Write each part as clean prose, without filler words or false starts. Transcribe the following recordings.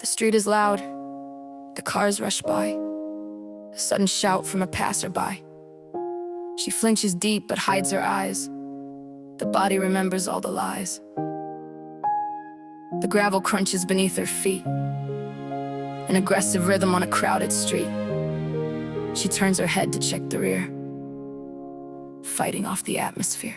The street is loud. The cars rush by. A sudden shout from a passerby. She flinches deep but hides her eyes. The body remembers all the lies. The gravel crunches beneath her feet. An aggressive rhythm on a crowded street. She turns her head to check the rear, fighting off the atmosphere.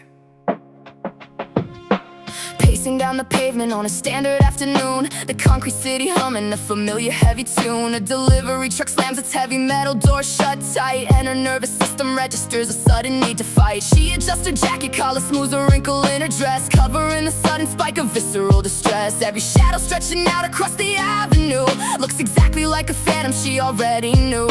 Pacing down the pavement on a standard afternoon, the concrete city humming a familiar heavy tune. A delivery truck slams its heavy metal door shut tight, and her nervous system registers a sudden need to fight. She adjusts her jacket collar, smooths a wrinkle in her dress, covering the sudden spike of visceral distress. Every shadow stretching out across the avenue looks exactly like a phantom she already knew.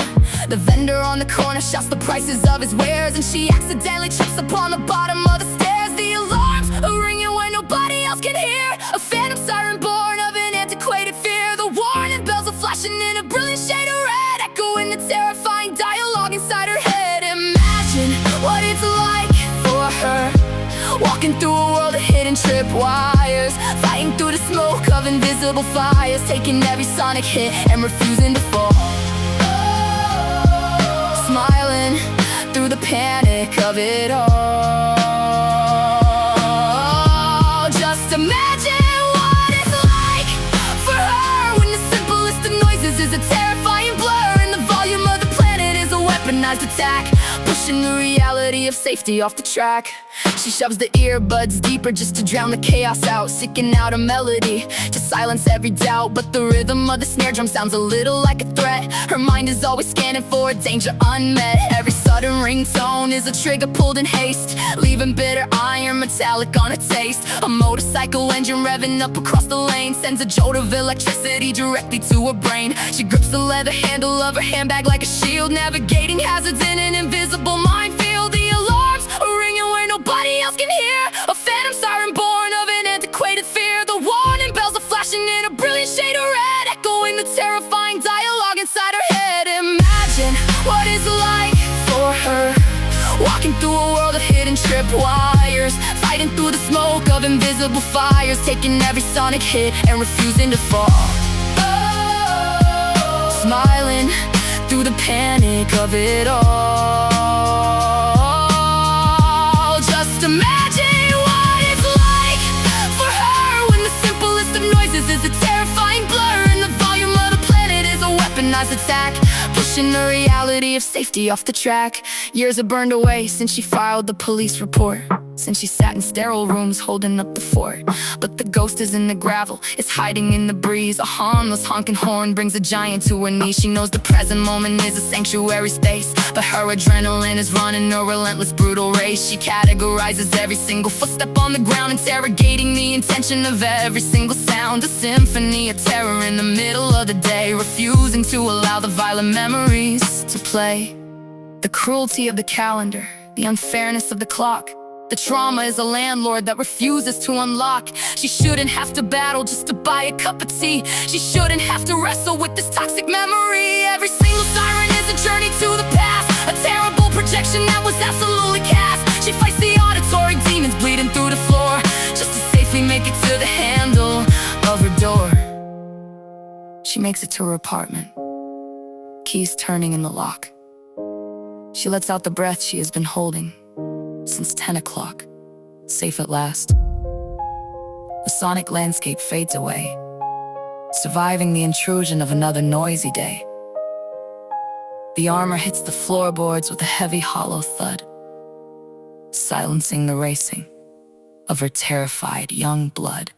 The vendor on the corner shouts the prices of his wares, and she accidentally trips upon the bottom of the stairs. The alarms are ringing where nobody else can hear, a phantom siren born of an antiquated fear. The warning bells are flashing in a brilliant shade of red, echoing the terrifying dialogue inside her head. Imagine what it's like for her, walking through a world of hidden tripwires, fighting through the smoke of invisible fires, taking every sonic hit and refusing to fall. Smiling through the panic of it all. Just imagine what it's like for her when the simplest of noises is a terrifying blur, and the volume of the planet is a weaponized attack, pushing the reality of safety off the track. She shoves the earbuds deeper just to drown the chaos out, seeking out a melody to silence every doubt. But the rhythm of the snare drum sounds a little like a threat. Her mind is always scanning for a danger unmet. Every sudden ringtone is a trigger pulled in haste, leaving bitter iron metallic on a taste. A motorcycle engine revving up across the lane sends a jolt of electricity directly to her brain. She grips the leather handle of her handbag like a shield, navigating hazards in an invisible minefield. The alarms are ringing where nobody else can hear, a phantom siren born of an antiquated fear. The warning bells are flashing in a brilliant shade of red, echoing the terrifying dialogue inside her head. Imagine what it's like for her, walking through a world of hidden tripwires, fighting through the smoke of invisible fires, taking every sonic hit and refusing to fall. Smiling through the panic of it all. Just imagine what it's like for her when the simplest of noises is a terrifying blur, and the volume of the planet is a weaponized attack, pushing the reality of safety off the track. Years have burned away since she filed the police report, since she sat in sterile rooms holding up the fort. But the ghost is in the gravel, it's hiding in the breeze. A harmless honking horn brings a giant to her knees. She knows the present moment is a sanctuary space, but her adrenaline is running a relentless, brutal race. She categorizes every single footstep on the ground, interrogating the intention of every single sound. A symphony of terror in the middle of the day, refusing to allow the violent memories to play. The cruelty of the calendar, the unfairness of the clock, the trauma is a landlord that refuses to unlock. She shouldn't have to battle just to buy a cup of tea. She shouldn't have to wrestle with this toxic memory. Every single siren is a journey to the past, a terrible projection that was absolutely cast. She fights the auditory demons bleeding through the floor, just to safely make it to the handle of her door. She makes it to her apartment, keys turning in the lock. She lets out the breath she has been holding since 10 o'clock, safe at last. The sonic landscape fades away, surviving the intrusion of another noisy day. The armor hits the floorboards with a heavy hollow thud, silencing the racing of her terrified young blood.